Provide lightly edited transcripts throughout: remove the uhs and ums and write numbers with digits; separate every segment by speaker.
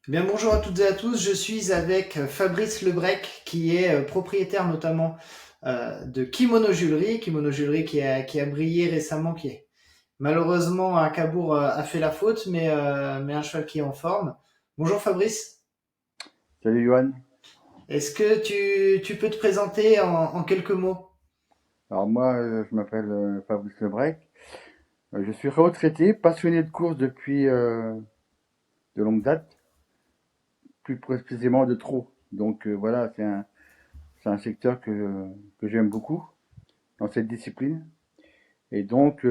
Speaker 1: Bien, bonjour à toutes et à tous. Je suis avec Fabrice Lebrec, qui est propriétaire notamment de Kimono Julery. Kimono Julery qui a brillé récemment, qui est malheureusement à Cabourg a fait la faute, mais un cheval qui est en forme. Bonjour Fabrice.
Speaker 2: Salut Johan.
Speaker 1: Est-ce que tu peux te présenter en quelques mots?
Speaker 2: Alors moi, je m'appelle Fabrice Lebrec. Je suis retraité, passionné de course depuis de longue date, plus précisément de trot. Donc voilà, c'est un secteur que j'aime beaucoup dans cette discipline. Et donc,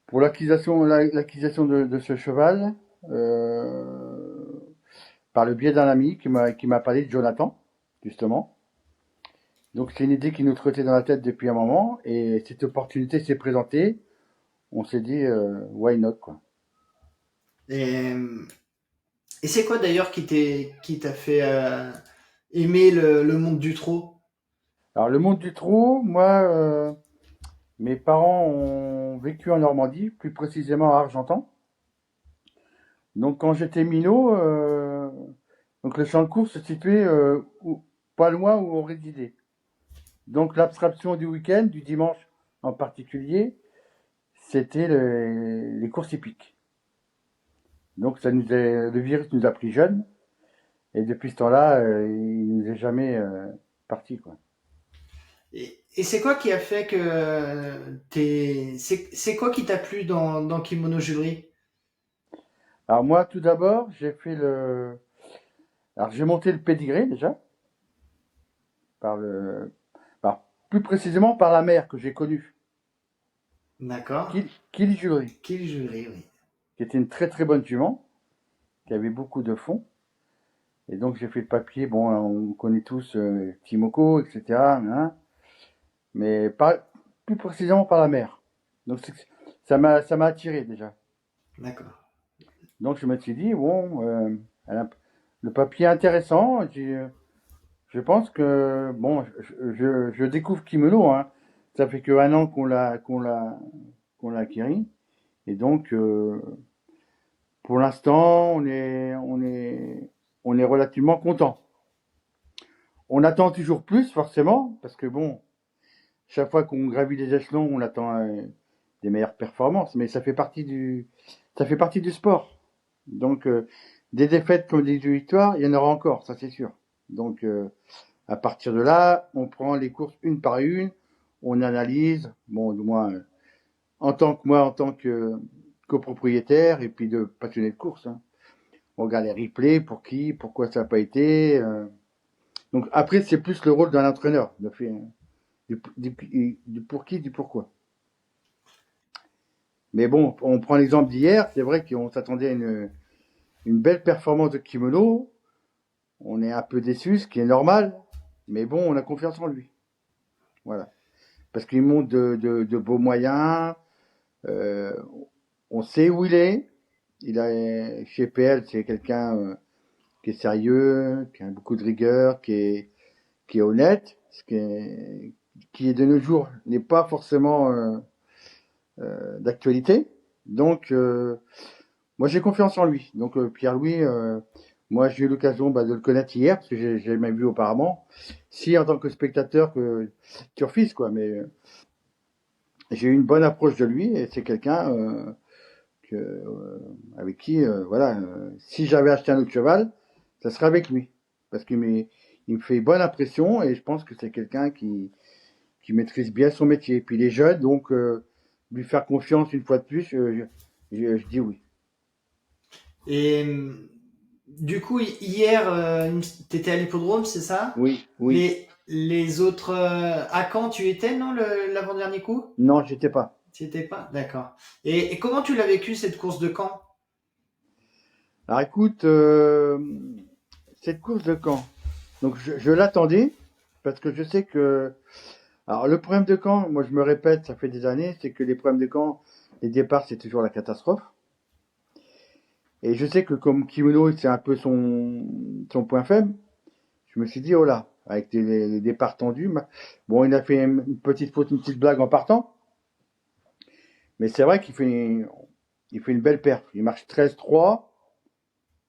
Speaker 2: pour l'acquisition de ce cheval, euh, par le biais d'un ami qui m'a parlé de Jonathan, justement. Donc c'est une idée qui nous trottait dans la tête depuis un moment, et cette opportunité s'est présentée. On s'est dit, why not, quoi.
Speaker 1: Et, et c'est quoi d'ailleurs qui t'a fait aimer le monde du trot?
Speaker 2: Alors, le monde du trot, moi, mes parents ont vécu en Normandie, plus précisément à Argentan. Donc, quand j'étais minot, donc le champ de course se situait pas loin où on résidait. Donc, l'abstraction du week-end, du dimanche en particulier, c'était les courses hippiques. Donc, le virus nous a pris jeunes, et depuis ce temps-là, il nous est jamais parti, quoi.
Speaker 1: Et c'est quoi qui a fait que c'est quoi qui t'a plu dans Kimono Jury?
Speaker 2: Alors moi, tout d'abord, alors j'ai monté le pédigré déjà par le, plus précisément par la mère que j'ai connue,
Speaker 1: D'accord.
Speaker 2: Kili Jury,
Speaker 1: Quel jury, oui.
Speaker 2: qui était une très très bonne jument, qui avait beaucoup de fond. Et donc j'ai fait le papier. Bon, on connaît tous Timoko, etc. Hein, mais plus précisément par la mère. Donc ça m'a attiré déjà.
Speaker 1: D'accord.
Speaker 2: Donc je me suis dit bon, le papier est intéressant. Je pense que, bon, je découvre Kimelo, hein. Ça fait que un an qu'on l'a acquis. Et donc, pour l'instant, on est relativement content. On attend toujours plus, forcément, parce que bon, chaque fois qu'on gravit les échelons, on attend des meilleures performances, mais ça fait partie du sport. Donc, des défaites comme des victoires, il y en aura encore, ça c'est sûr. Donc, à partir de là, on prend les courses une par une, on analyse, bon, du moins, en tant que copropriétaire et puis de passionné de course, hein. On regarde les replays, pourquoi ça n'a pas été. Donc après, c'est plus le rôle d'un entraîneur, du pour qui, du pourquoi. Mais bon, on prend l'exemple d'hier, c'est vrai qu'on s'attendait à une belle performance de Kimono. On est un peu déçu, ce qui est normal, mais bon, on a confiance en lui. Voilà. Parce qu'il montre de beaux moyens. Euh, on sait où il est. Chez PL, c'est quelqu'un qui est sérieux, qui a beaucoup de rigueur, qui est honnête, qui est de nos jours n'est pas forcément d'actualité. Donc, moi, j'ai confiance en lui. Donc, Pierre-Louis, moi, j'ai eu l'occasion de le connaître hier, parce que j'ai jamais vu auparavant. Si, en tant que spectateur, que turfiste, quoi. Mais j'ai eu une bonne approche de lui, et c'est quelqu'un avec qui, voilà, si j'avais acheté un autre cheval, ça serait avec lui. Parce qu'il me fait bonne impression, et je pense que c'est quelqu'un qui maîtrise bien son métier. Puis il est jeune, donc lui faire confiance une fois de plus, je dis oui.
Speaker 1: Et du coup, hier, t'étais à l'hippodrome, c'est ça?
Speaker 2: Oui, oui.
Speaker 1: Les autres, à Caen, tu étais, non, l'avant-dernier coup?
Speaker 2: Non, j'étais pas.
Speaker 1: Tu étais pas? D'accord. Et comment tu l'as vécu cette course de Caen?
Speaker 2: Alors écoute, cette course de Caen, donc je l'attendais, parce que je sais que. Alors le problème de Caen, moi je me répète, ça fait des années, c'est que les problèmes de Caen, les départs, c'est toujours la catastrophe. Et je sais que comme Kimono, c'est un peu son point faible, je me suis dit, oh là, avec les départs tendus. Bon, il a fait une petite faute, une petite blague en partant, mais c'est vrai qu'il fait une belle perf. Il marche 13-3.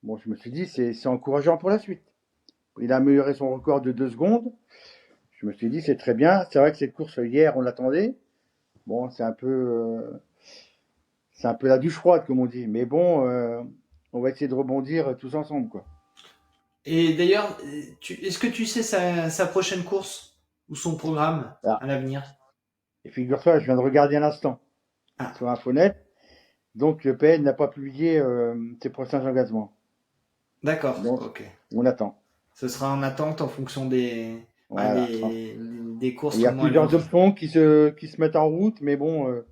Speaker 2: Bon, je me suis dit, c'est encourageant pour la suite. Il a amélioré son record de 2 secondes. Je me suis dit, c'est très bien. C'est vrai que cette course, hier, on l'attendait. Bon, c'est un peu la douche froide, comme on dit. Mais bon, on va essayer de rebondir tous ensemble, quoi.
Speaker 1: Et d'ailleurs, est-ce que tu sais sa prochaine course ou son programme
Speaker 2: Ah.
Speaker 1: à l'avenir?
Speaker 2: Et figure-toi, je viens de regarder à l'instant
Speaker 1: Ah,
Speaker 2: sur Infonet. Donc, le PN n'a pas publié ses prochains engagements.
Speaker 1: d'accord,
Speaker 2: Donc,
Speaker 1: ok.
Speaker 2: on attend.
Speaker 1: Ce sera en attente en fonction
Speaker 2: Voilà.
Speaker 1: des courses,
Speaker 2: Il y a
Speaker 1: comment elles vont
Speaker 2: plusieurs
Speaker 1: se.
Speaker 2: options qui se mettent en route, mais bon,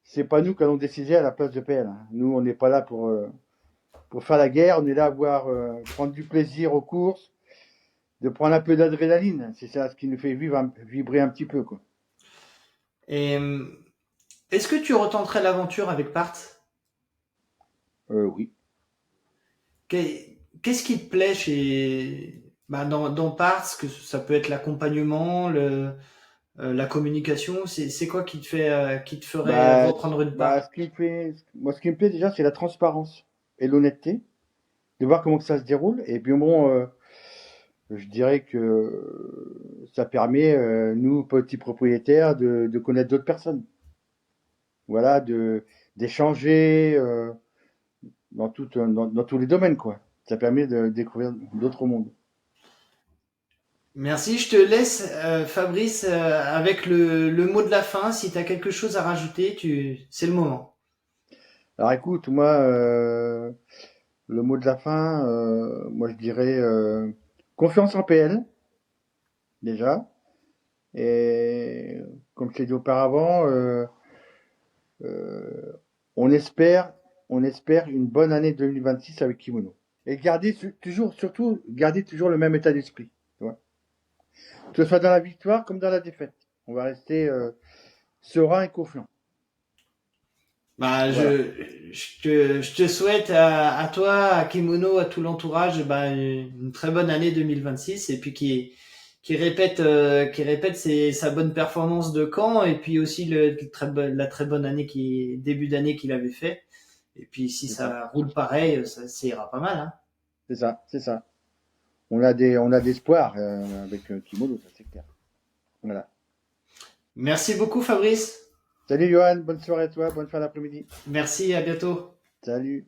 Speaker 2: c'est pas nous qui allons décider à la place de PL, hein. Nous, on n'est pas là pour faire la guerre, on est là à prendre du plaisir aux courses, de prendre un peu d'adrénaline. C'est ça ce qui nous fait vibrer un petit peu, quoi.
Speaker 1: Et est-ce que tu retenterais l'aventure avec Part?
Speaker 2: Oui.
Speaker 1: Qu'est-ce qui te plaît dans Parts, que ça peut être l'accompagnement, la communication, c'est quoi qui te ferait
Speaker 2: Bah,
Speaker 1: reprendre une part?
Speaker 2: moi, ce qui me plaît déjà, c'est la transparence et l'honnêteté, de voir comment que ça se déroule. Et puis bon, je dirais que ça permet, nous, petits propriétaires, de connaître d'autres personnes. Voilà, d'échanger dans tous les domaines, quoi. Ça permet de découvrir d'autres mondes.
Speaker 1: Merci, je te laisse, Fabrice, avec le mot de la fin. Si tu as quelque chose à rajouter, c'est le moment.
Speaker 2: Alors écoute, moi, le mot de la fin, moi je dirais confiance en PL, déjà. Et comme je l'ai dit auparavant, euh, on espère, on espère une bonne année 2026 avec Kimono. Et surtout, garder toujours le même état d'esprit. Tu vois. Que ce soit dans la victoire comme dans la défaite. On va rester serein et confiant.
Speaker 1: Bah,
Speaker 2: Voilà,
Speaker 1: je te souhaite à toi, à Kimono, à tout l'entourage, bah, une très bonne année 2026 et puis qui répète sa bonne performance de Caen et puis aussi la très bonne année début d'année qu'il avait fait. Et puis si
Speaker 2: c'est ça.
Speaker 1: ça roule pareil, ça ira pas mal, hein.
Speaker 2: C'est ça, c'est ça. On a d'espoir avec Kimono, ça c'est clair. Voilà.
Speaker 1: Merci beaucoup, Fabrice.
Speaker 2: Salut Johan, bonne soirée à toi, bonne fin d'après-midi.
Speaker 1: Merci, à bientôt.
Speaker 2: Salut.